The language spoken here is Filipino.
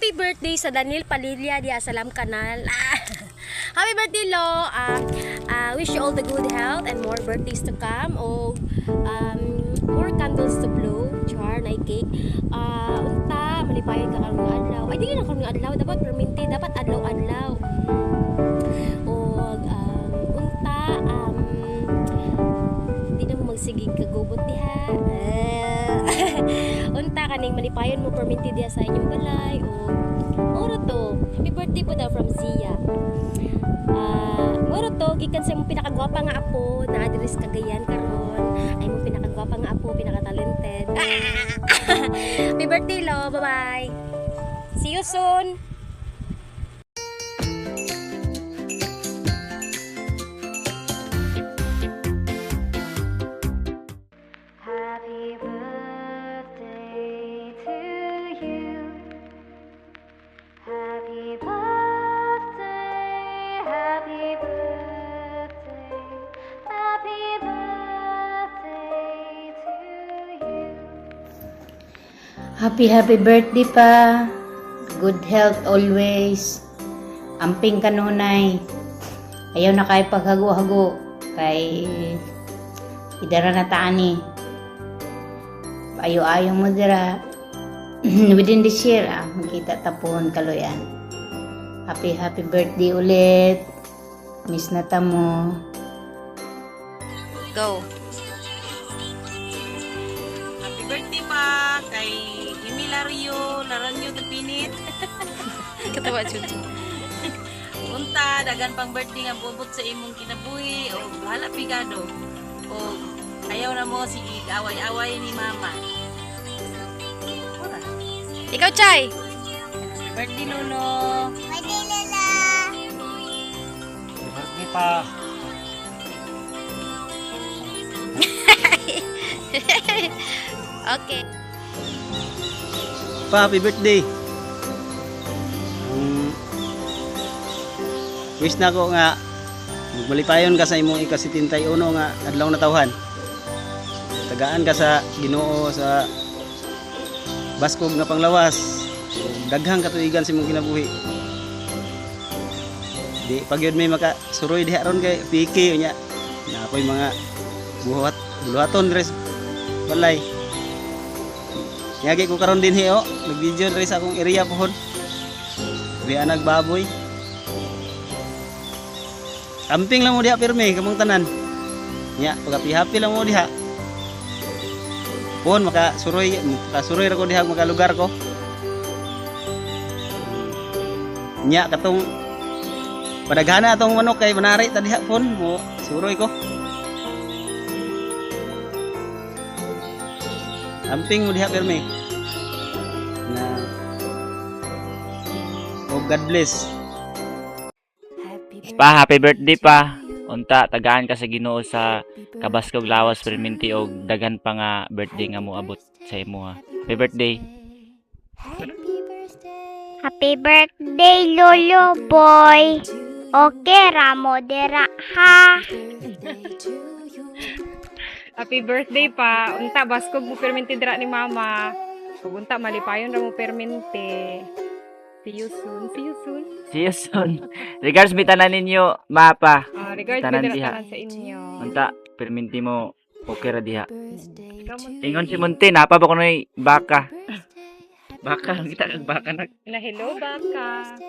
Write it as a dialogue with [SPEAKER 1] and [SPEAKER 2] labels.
[SPEAKER 1] Happy birthday sa Daniel Palilla di Asalam Kanal. Happy birthday Lo. Wish you all the good health and more birthdays to come. O more candles to blow. Char na cake. Unta malipayon ka karong adlaw. Ay dili na karong adlaw, dapat perminti, dapat adlaw-adlaw. O unta di na mo magsigig kagubot diha. Unta kaning malipayon mo perminti diha sa inyong balay. Oro to, happy birthday po daw from Zia. Oro to, gikan sa mong pinakagwapa nga apo na adres Cagayan karon. Ay mong pinakagwapa nga apo, pinaka-talented. Happy birthday Lo, bye-bye. See you soon. Happy birthday to you. Happy birthday, happy birthday, happy birthday to you.
[SPEAKER 2] Happy birthday pa. Good health always. Amping kanunay. Ayaw na kay paghago-hago. Kay idara na taani. Ayo-ayo mo dira. Within this year, magkita tapon kaloyan. Happy birthday ulit. Miss na ta mo.
[SPEAKER 1] Go.
[SPEAKER 3] Happy birthday pa kay Emilario Laranyo Tepinit.
[SPEAKER 1] Katawa chuchu.
[SPEAKER 3] Unta dagan pang birthday nga bubot sa imong kinabuhi o bahala pigado. O ayaw na mo sige away-away ni mama. Ora.
[SPEAKER 1] Ikaw, Chay.
[SPEAKER 3] Happy birthday Lolo.
[SPEAKER 4] Birthday pa.
[SPEAKER 1] Okay.
[SPEAKER 4] Pa, happy birthday. Wish na ko nga magmalipayon ka sa imong ika-71 nga adlaw na tawhan. Tagaan ka sa Ginoo sa baskog nga panglawas. Daghang katuigan sa imong kinabuhi. Di pagyud may makasuroy diha ron kay piki nya. Na ako'y mga buhaton res balay. Yagi ko karon din hiyo, nag-video diri sa akong area pohon. Diha nagbaboy. Amping lang mo diha pirmi kamong tanan. Nya, pagapi-happy lang mo diha. Pohon makasuroy ra ko diha makalugar ko. Nya katong padaghana atong manok kay manari ta diha pohon mo suroy ko. Amping mo diha pirmi. Na God bless.
[SPEAKER 5] Pa, happy birthday pa. Unta, tagaan ka sa Ginoo sa Kabaskog Lawas Perminti og daghan pa nga birthday nga mo abot sa imo ha. Happy birthday.
[SPEAKER 6] Happy birthday, Lolo boy. Okay, ramo dera ha.
[SPEAKER 7] Happy birthday pa. Unta baskog mo permente dira ni mama. Ug unta malipayon ra mo permente. See you soon. See you soon.
[SPEAKER 5] See you soon. Regards mi tanan ninyo, mapa.
[SPEAKER 7] Regards
[SPEAKER 5] Tanan
[SPEAKER 7] ko dira
[SPEAKER 5] diha.
[SPEAKER 7] tanan sa inyo.
[SPEAKER 5] Unta, perminti mo okay ra diha.
[SPEAKER 7] Ikaw mo.
[SPEAKER 5] Ingon si Munti, napa ba kunoy baka? Baka, kita kag baka
[SPEAKER 7] Na hello baka.